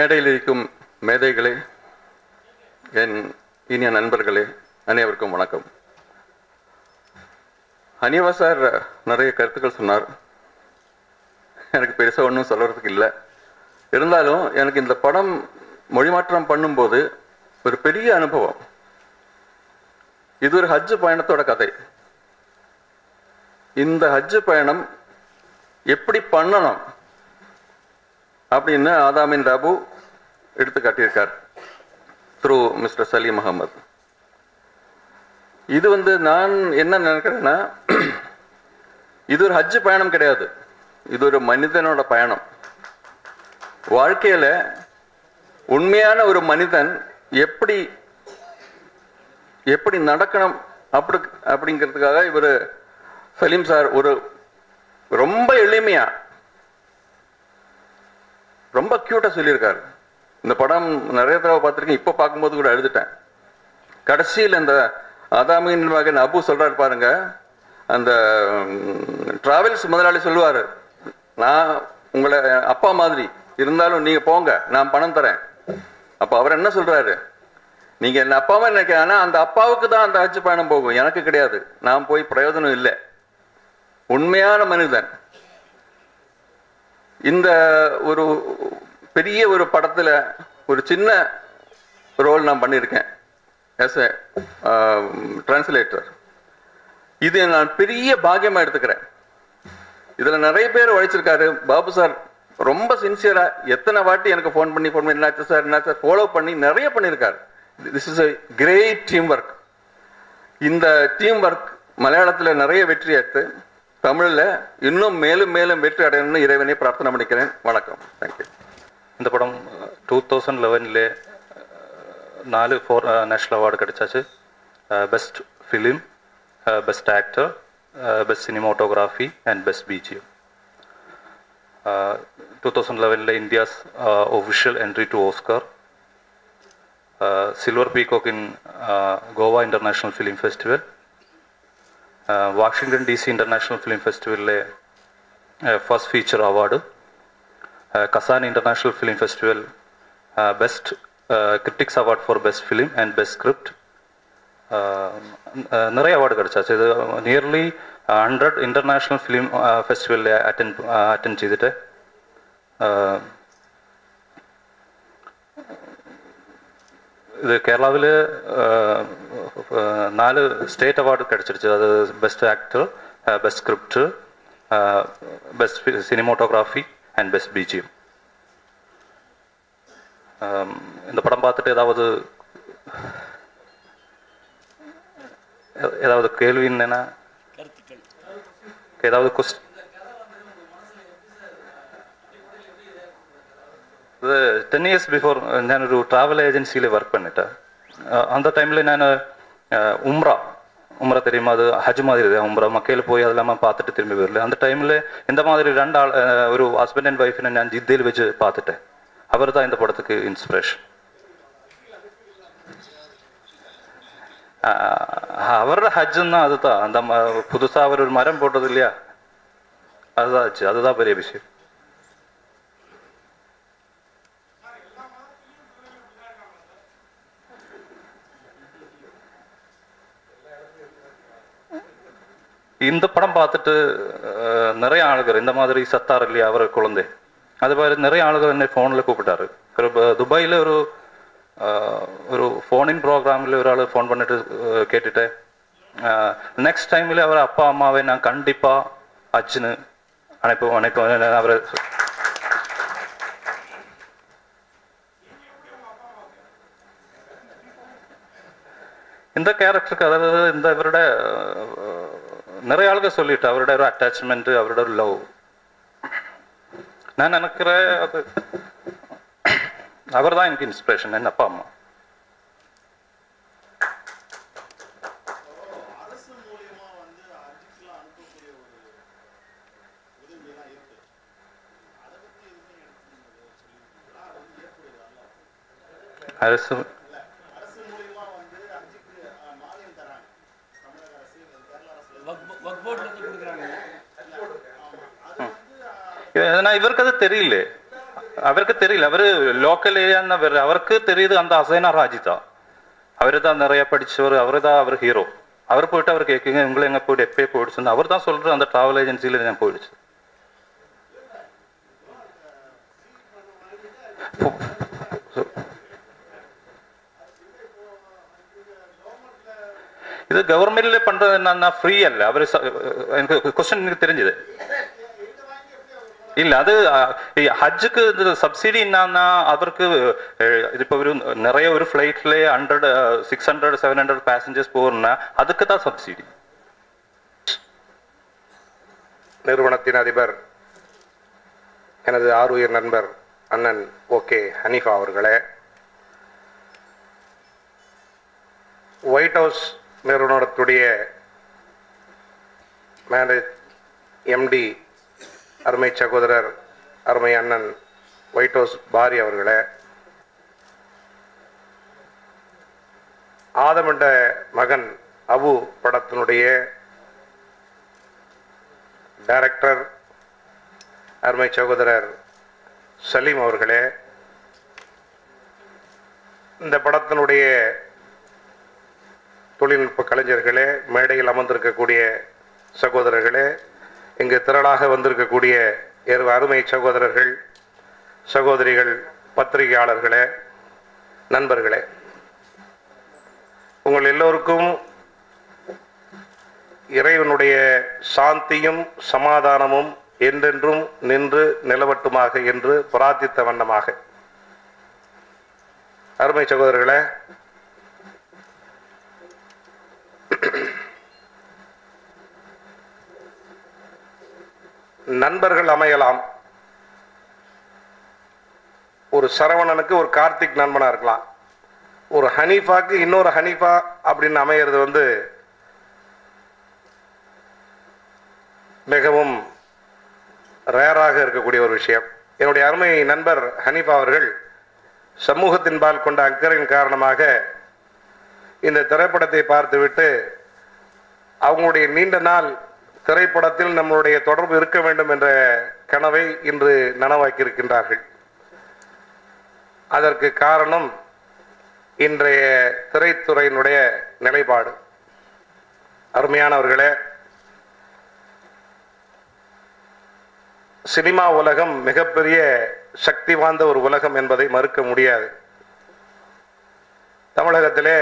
மேடையில் இருக்கும் மேதைகளே, என் இனிய நண்பர்களே, அனைவருக்கும் வணக்கம். அனிவா சார் நிறைய கருத்துக்கள் சொன்னார். எனக்கு பெருசாக ஒன்றும் சொல்கிறதுக்கு இல்லை. இருந்தாலும் எனக்கு இந்த படம் மொழிமாற்றம் பண்ணும்போது ஒரு பெரிய அனுபவம். இது ஒரு ஹஜ் பயணத்தோட கதை. இந்த ஹஜ் பயணம் எப்படி பண்ணணும் அப்படின்னு ஆதாமின் ராபு எடுத்து காட்டியிருக்கார் த்ரூ மிஸ்டர் சலீம் அகமது. இது நான் என்ன நினைக்கிறேன்னா, இது ஒரு ஹஜ் பயணம் கிடையாது, இது ஒரு மனிதனோட பயணம். வாழ்க்கையில உண்மையான ஒரு மனிதன் எப்படி எப்படி நடக்கணும் அப்படிங்கிறதுக்காக இவர் சலீம் சார் ஒரு ரொம்ப எளிமையா ரொம்ப கியூட்டா சொல்லியிருக்காரு. இந்த படம் நிறைய தடவை பார்த்துருக்கேன். இப்போ பார்க்கும்போது கூட எழுதிட்டேன். கடைசியில் இந்த ஆதாமின் மகன் அபு சொல்றாரு பாருங்க, அந்த டிராவல்ஸ் முதலாளி சொல்லுவாரு, நான் உங்களை அப்பா மாதிரி இருந்தாலும் நீங்க போங்க, நான் பணம் தரேன். அப்ப அவர் என்ன சொல்றாரு, நீங்க என்ன அப்பாவை நினைக்க, ஆனா அந்த அப்பாவுக்கு தான் அந்த ஹஜ் பயணம் போகும், எனக்கு கிடையாது, நான் போய் பிரயோஜனம் இல்லை. உண்மையான மனிதன். இந்த ஒரு பெரிய ஒரு படத்துல ஒரு சின்ன ரோல் நான் பண்ணியிருக்கேன் as a டிரான்ஸ்லேட்டர். இது நான் பெரிய பாக்கியமா எடுத்துக்கிறேன். இதுல நிறைய பேர் உழைச்சிருக்காரு. பாபு சார் ரொம்ப சின்சியரா எத்தனை வாட்டி எனக்கு ஃபோன் பண்ணி என்னாச்சு சார் ஃபாலோ பண்ணி நிறைய பண்ணியிருக்காரு. This is a great team work. இந்த டீம் ஒர்க் மலையாளத்தில் நிறைய வெற்றி எடுத்து தமிழில் இன்னும் மேலும் மேலும் வெற்றி அடையணும்னு இறைவனை பிரார்த்தனை பண்ணிக்கிறேன். வணக்கம். தேங்க்யூ. இந்த படம் 2011 4 நேஷனல் அவார்டு கிடைச்சாச்சு. Best film, best actor, best cinematography and best BGM. 2011 India's official entry to Oscar, silver peacock in Goa international film festival, Washington DC international film ஃபெஸ்டிவலில் first feature award, Kazan international film festival best critics award for best film and best script. நிறைய award கிடச்சாச்சு. இது nearly 100 international film ஃபெஸ்டிவலில் attend செய்துட்டு இது கேரளாவில் 4 state award கிடச்சிருச்சு. அது best actor, best script, best cinematography and best BGM. இந்த படம் பார்த்துட்டு ஏதாவது கேள்வி என்னன்னா, ஏதாவது கொஸ்டின்? 10 years பிஃபோர் நான் ஒரு ட்ராவல் ஏஜென்சியில் ஒர்க் பண்ணிட்டேன். அந்த டைமில் நான் உம்ரா தெரியுமா, அது ஹஜ் மாதிரி இருக்குது. உம்ரா மக்கள் போய் அதெல்லாம் பார்த்துட்டு திரும்பி வரல. அந்த டைமில் இந்த மாதிரி 2 ஆள், ஒரு ஹஸ்பண்ட் அண்ட் ஒய்ஃபினை நான் ஜித்தியில் வச்சு பார்த்துட்டேன். அவர் தான் இந்த படத்துக்கு இன்ஸ்பிரேஷன். அவரோட ஹஜ்ஜுன்னா அதுதான். அந்த புதுசாக அவர் ஒரு மரம் போட்டது இல்லையா, அதுதான் ஹஜ். அதுதான் பெரிய விஷயம். இந்த படம் பார்த்துட்டு நிறைய ஆளுகள் இந்த மாதிரி சத்தார் இல்லையா அவர் குழந்தை, அது மாதிரி நிறைய ஆளுகள் என்னை ஃபோனில் கூப்பிட்டாரு. துபாயில் ஒரு ஃபோனின் ப்ரோக்ராமில் ஒரு ஆள் ஃபோன் பண்ணிட்டு கேட்டுட்டு, நெக்ஸ்ட் டைமில் அவர் அப்பா அம்மாவை நான் கண்டிப்பாக அச்சுன்னு அனுப்புவேன். அவரை இந்த கேரக்டருக்கு, அதாவது இந்த இவரோட நிறைய ஆளுங்க சொல்லிட்டு அவரோட ஒரு அட்டாச்மெண்ட், அவரோட ஒரு லவ், நான் நினைக்கிறேன் அது அவர் தான் எனக்கு இன்ஸ்பிரேஷன், என் அப்பா அம்மா. அரசு ஏன்னா இவருக்கு அது தெரியல. அவருக்கு தெரியல, அவரு லோக்கல் ஏரியான்னு அவருக்கு தெரியுது அந்த அசைனா ராஜி தான், அவரு தான் நிறைய படிச்சவர், அவரு தான் அவர் ஹீரோ. அவர் போயிட்டு அவர் கேட்குங்க உங்களை எங்க போயிட்டு எப்பயே போயிடுச்சுன்னு அவர் தான் சொல்றாரு, அந்த டிராவல் ஏஜென்சியில நான் போயிடுச்சு. இது கவர்மெண்ட்ல பண்றது என்னன்னா ஃப்ரீ அல்ல. அவரு எனக்கு கொஸ்டின் எனக்கு தெரிஞ்சது இல்ல, அது ஹஜ்ஜுக்கு சப்சிடி என்னன்னா அவருக்கு இப்ப ஒரு நிறைய ஒரு ஃபிளைட்ல 100 600 700 பேசஞ்சர்ஸ் போறோம்னா அதுக்கு தான் சப்சிடி. நிறுவனத்தின் அதிபர் எனது ஆர்வயர் நண்பர் அண்ணன் ஓகே ஹனீஃபா அவர்களே, ஒயிட் ஹவுஸ் நிறுவனத்துடைய எம்டி அருமை சகோதரர் அருமை அண்ணன் ஒயிட் ஹவுஸ் பாரி அவர்களே, ஆதமண்ட மகன் அபு படத்தினுடைய டைரக்டர் அருமை சகோதரர் சலீம் அவர்களே, இந்த படத்தினுடைய தொழில்நுட்ப கலைஞர்களே, மேடையில் அமர்ந்திருக்கக்கூடிய சகோதரர்களே, இங்கு திரளாக வந்திருக்கக்கூடிய அருமை சகோதரர்கள் சகோதரிகள், பத்திரிகையாளர்களே, நண்பர்களே, உங்கள் எல்லோருக்கும் இறைவனுடைய சாந்தியும் சமாதானமும் என்றென்றும் நின்று நிலவட்டுமாக என்று பிரார்த்தித்த வண்ணமாக, அருமை சகோதரர்களே, நண்பர்கள் அமையலாம். ஒரு சரவணனுக்கு ஒரு கார்த்திக் நண்பனா இருக்கலாம், ஒரு ஹனீஃபாக்கு இன்னொரு ஹனீஃபா அப்படின்னு அமையிறது மிகவும் ரேராக இருக்கக்கூடிய ஒரு விஷயம். என்னுடைய அருமை நண்பர் ஹனீஃபா அவர்கள் சமூகத்தின்பால் கொண்ட அக்கறையின் காரணமாக இந்த திரைப்படத்தை பார்த்துவிட்டு அவங்களுடைய நீண்ட நாள் திரைப்படத்தில் நம்மளுடைய தொடர்பு இருக்க வேண்டும் என்ற கனவை இன்று நனவாக்கியிருக்கின்றார்கள். அதற்கு காரணம் இன்றைய திரைத்துறையினுடைய நிலைப்பாடு. அருமையானவர்களே, சினிமா உலகம் மிகப்பெரிய சக்தி வாய்ந்த ஒரு உலகம் என்பதை மறுக்க முடியாது. தமிழகத்திலே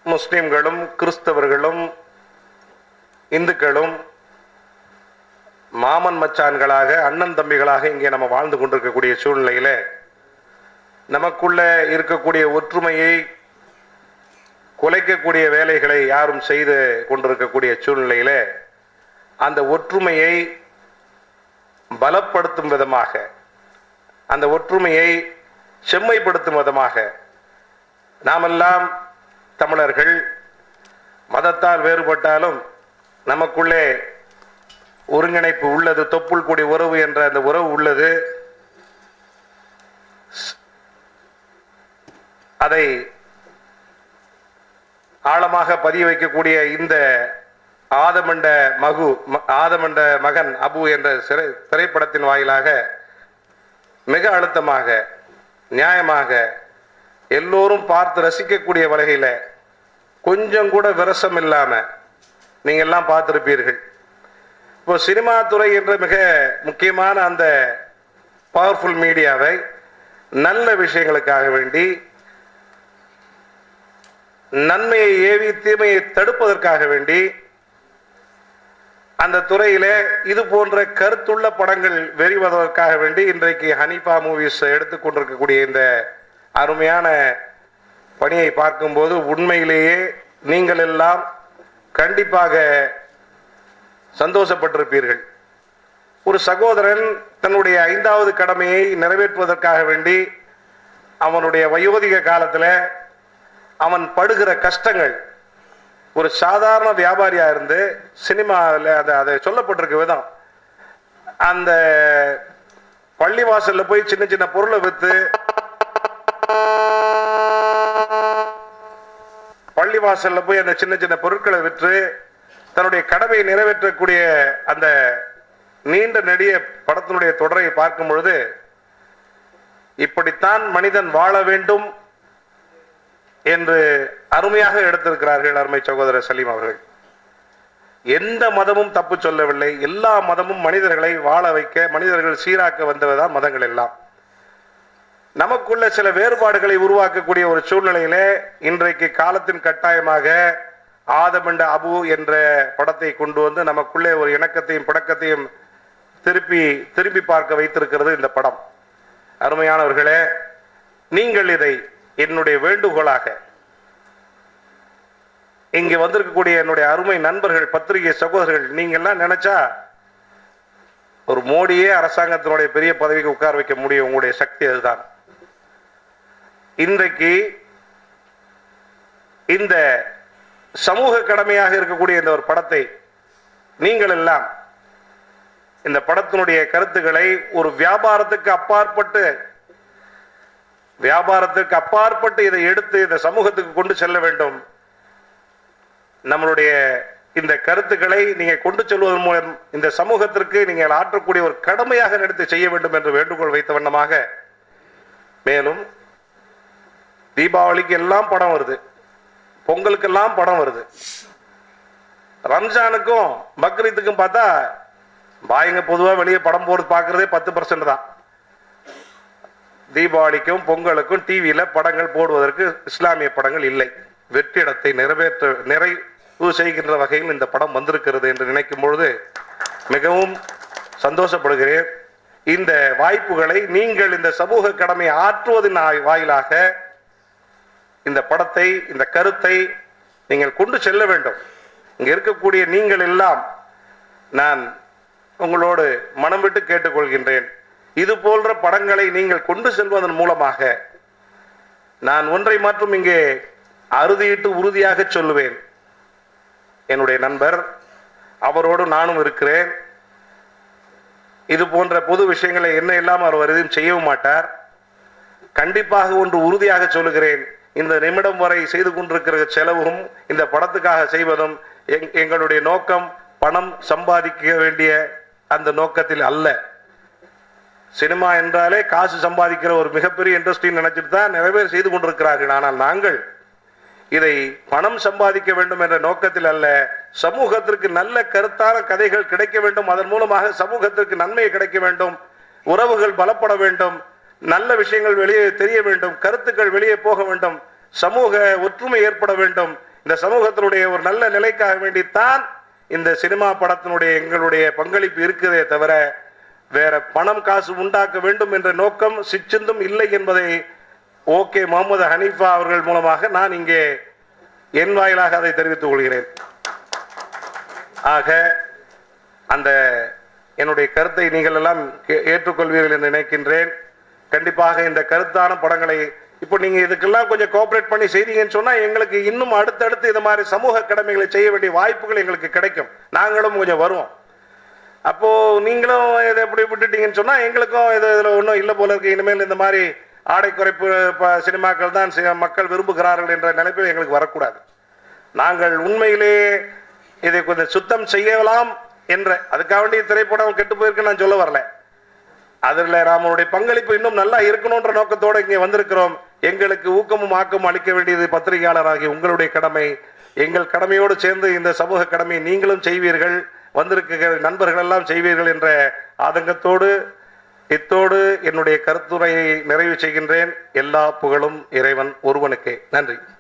முஸ்லிம்களும் கிறிஸ்தவர்களும் இந்துக்களும் மாமன் மச்சான்களாக அண்ணன் தம்பிகளாக இங்கே நம்ம வாழ்ந்து கொண்டிருக்கக்கூடிய சூழ்நிலையில நமக்குள்ள இருக்கக்கூடிய ஒற்றுமையை குலைக்கக்கூடிய வேலைகளை யாரும் செய்து கொண்டிருக்கக்கூடிய சூழ்நிலையில அந்த ஒற்றுமையை பலப்படுத்தும் விதமாக, அந்த ஒற்றுமையை செம்மைப்படுத்தும் விதமாக நாமெல்லாம் தமிழர்கள் மதத்தால் வேறுபட்டாலும் நமக்குள்ளே ஒருங்கிணைப்பு உள்ளது, தொப்புள் கொடி உறவு என்ற அந்த உறவு உள்ளது. அதை ஆழமாக பதிய வைக்கக்கூடிய இந்த ஆதமண்ட மகன் அபு என்ற திரைப்படத்தின் வாயிலாக மிக அழுத்தமாக நியாயமாக எல்லோரும் பார்த்து ரசிக்கக்கூடிய வகையில் கொஞ்சம் கூட விரசம் இல்லாம நீங்க எல்லாம் பார்த்திருப்பீர்கள். இப்போ சினிமா துறை என்ற மிக முக்கியமான அந்த பவர்ஃபுல் மீடியாவை நல்ல விஷயங்களுக்காக வேண்டி, நன்மையை ஏவி தீமையை தடுப்பதற்காக வேண்டி அந்த துறையிலே இது போன்ற கருத்துள்ள படங்கள் வெளிவதற்காக வேண்டி இன்றைக்கு ஹனீஃபா மூவிஸ் எடுத்துக்கொண்டிருக்கக்கூடிய இந்த அருமையான பணியை பார்க்கும்போது உண்மையிலேயே நீங்கள் எல்லாம் கண்டிப்பாக சந்தோஷப்பட்டிருப்பீர்கள். ஒரு சகோதரன் தன்னுடைய 5வது கடமையை நிறைவேற்றுவதற்காக வேண்டி அவனுடைய வயோதிக காலத்தில் அவன் படுகிற கஷ்டங்கள், ஒரு சாதாரண வியாபாரியா இருந்து சினிமாவில் அதை சொல்லப்பட்டிருக்க விதம், அந்த பள்ளிவாசல்ல போய் சின்ன சின்ன பொருளை வித்து, பள்ளிவாசல்ல போய் அந்த சின்ன சின்ன பொருட்களை விற்று தன்னுடைய கடமையை நிறைவேற்றக்கூடிய அந்த நீண்ட நெடிய படத்தினுடைய தொடரை பார்க்கும் பொழுது இப்படித்தான் மனிதன் வாழ வேண்டும் என்று அருமையாக எடுத்திருக்கிறார்கள் அருமை சகோதரர் சலீம் அவர்கள். எந்த மதமும் தப்பு சொல்லவில்லை. எல்லா மதமும் மனிதர்களை வாழ வைக்க, மனிதர்கள் சீராக்க வந்ததுதான் மதங்கள் எல்லாம். நமக்குள்ள சில வேறுபாடுகளை உருவாக்கக்கூடிய ஒரு சூழ்நிலையிலே இன்றைக்கு காலத்தின் கட்டாயமாக ஆதம் என்ற அபு என்ற படத்தை கொண்டு வந்து நமக்குள்ளே ஒரு இணக்கத்தையும் படக்கத்தையும் திருப்பி பார்க்க வைத்திருக்கிறது இந்த படம். அருமையானவர்களே, நீங்கள் இதை என்னுடைய வேண்டுகோளாக, இங்கு வந்திருக்கக்கூடிய என்னுடைய அருமை நண்பர்கள், பத்திரிகை சகோதரர்கள், நீங்கள்லாம் நினைச்சா ஒரு மோடியே அரசாங்கத்தினுடைய பெரிய பதவிக்கு உட்கார வைக்க முடியும். உங்களுடைய சக்தி அதுதான். இன்றைக்கு இந்த சமூக கடமையாக இருக்கக்கூடிய இந்த ஒரு படத்தை நீங்கள் எல்லாம் இந்த படத்தினுடைய கருத்துக்களை ஒரு வியாபாரத்துக்கு அப்பாற்பட்டு இதை எடுத்து இந்த சமூகத்துக்கு கொண்டு செல்ல வேண்டும். நம்மளுடைய இந்த கருத்துக்களை நீங்க கொண்டு செல்வதன் மூலம் இந்த சமூகத்திற்கு நீங்கள் ஆற்றக்கூடிய ஒரு கடமையாக எடுத்து செய்ய வேண்டும் என்று வேண்டுகோள் வைத்த வண்ணமாக, மேலும் தீபாவளிக்கு எல்லாம் படம் வருது, பொங்கலுக்கெல்லாம் படம் வருது, ரம்ஜானுக்கும் பக்ரீத்துக்கும் பார்த்தா பாய்ங்க பொதுவா வெளியே படம் போறது பார்க்கறதே 10% தான். தீபாவளிக்கும் பொங்கலுக்கும் டிவியில படங்கள் போடுவதற்கு இஸ்லாமிய படங்கள் இல்லை. வெற்றிடத்தை நிறைவு செய்கின்ற வகையில் இந்த படம் வந்திருக்கிறது என்று நினைக்கும் பொழுது மிகவும் சந்தோஷப்படுகிறேன். இந்த வாய்ப்புகளை நீங்கள் இந்த சமூக கடமையை ஆற்றுவதன் வாயிலாக இந்த படத்தை, இந்த கருத்தை நீங்கள் கொண்டு செல்ல வேண்டும். இங்க இருக்கக்கூடிய நீங்கள் எல்லாம் நான் உங்களோடு மனம் விட்டு கேட்டுக்கொள்கின்றேன். இது போன்ற படங்களை நீங்கள் கொண்டு செல்வதன் மூலமாக நான் ஒன்றை மட்டும் இங்கே அறுதியிட்டு உறுதியாக சொல்லுவேன். என்னுடைய நண்பர், அவரோடு நானும் இருக்கிறேன். இது போன்ற பொது விஷயங்களை என்ன இல்லாமல் அவர் எதுவும் செய்யவும் மாட்டார். கண்டிப்பாக ஒன்று உறுதியாக சொல்லுகிறேன், இந்த நிமிடம் வரை செய்து கொண்டிருக்கிற செலவும் இந்த படத்துக்காக செய்வதும் எங்களுடைய நோக்கம் பணம் சம்பாதிக்க வேண்டிய அந்த நோக்கத்தில் அல்ல. சினிமா என்றாலே காசு சம்பாதிக்கிற ஒரு மிகப்பெரிய இண்டஸ்ட்ரி நினைச்சிட்டு தான் நிறைய பேர் செய்து கொண்டிருக்கிறார்கள். ஆனால் நாங்கள் இதை பணம் சம்பாதிக்க வேண்டும் என்ற நோக்கத்தில் அல்ல, சமூகத்திற்கு நல்ல கருத்தான கதைகள் கிடைக்க வேண்டும், அதன் மூலமாக சமூகத்திற்கு நன்மை கிடைக்க வேண்டும், உறவுகள் பலப்பட வேண்டும், நல்ல விஷயங்கள் வெளியே தெரிய வேண்டும், கருத்துக்கள் வெளியே போக வேண்டும், சமூக ஒற்றுமை ஏற்பட வேண்டும். இந்த சமூகத்தினுடைய ஒரு நல்ல நிலைக்காக வேண்டித்தான் இந்த சினிமா படத்தினுடைய எங்களுடைய பங்களிப்பு இருக்குதே தவிர வேற பணம் காசு உண்டாக்க வேண்டும் என்ற நோக்கம் சிச்சிந்தும் இல்லை என்பதை ஓகே முகமது ஹனீஃபா அவர்கள் மூலமாக நான் இங்கே என் வாயிலாக அதை தெரிவித்துக் கொள்கிறேன். ஆக அந்த என்னுடைய கருத்தை நீங்கள் எல்லாம் ஏற்றுக்கொள்வீர்கள் என்று நினைக்கின்றேன். கண்டிப்பாக இந்த கருத்தான படங்களை இப்போ நீங்க இதுக்கெல்லாம் கொஞ்சம் கோஆபரேட் பண்ணி செய்தீங்கன்னு சொன்னா எங்களுக்கு இன்னும் அடுத்தடுத்து இந்த மாதிரி சமூக கடமைகளை செய்ய வேண்டிய வாய்ப்புகள் எங்களுக்கு கிடைக்கும். நாங்களும் கொஞ்சம் வருவோம். அப்போ நீங்களும் இதை எப்படி விட்டுட்டீங்கன்னு சொன்னா எங்களுக்கும் இதுல ஒன்றும் இல்லை போல இருக்கு. இனிமேல் இந்த மாதிரி ஆடை குறைப்பு சினிமாக்கள் தான் மக்கள் விரும்புகிறார்கள் என்ற நிலைப்பில் எங்களுக்கு வரக்கூடாது. நாங்கள் உண்மையிலேயே இதை கொஞ்சம் சுத்தம் செய்யலாம் என்ற அதுக்காக வேண்டிய திரைப்படம் கெட்டு போயிருக்கு நான் சொல்ல வரல. அதில் நம்மளுடைய பங்களிப்பு இன்னும் நல்லா இருக்கணும்ன்ற நோக்கத்தோடு இங்கே வந்திருக்கிறோம். எங்களுக்கு ஊக்கமும் ஆக்கமும் அளிக்க வேண்டியது பத்திரிகையாளராகிய உங்களுடைய கடமை. எங்கள் கடமையோடு சேர்ந்து இந்த சமூக கடமையை நீங்களும் செய்வீர்கள், வந்திருக்கிற நண்பர்கள் எல்லாம் செய்வீர்கள் என்ற ஆதங்கத்தோடு இத்தோடு என்னுடைய கருத்துரையை நிறைவு செய்கின்றேன். எல்லா புகழும் இறைவன் ஒருவனுக்கே. நன்றி.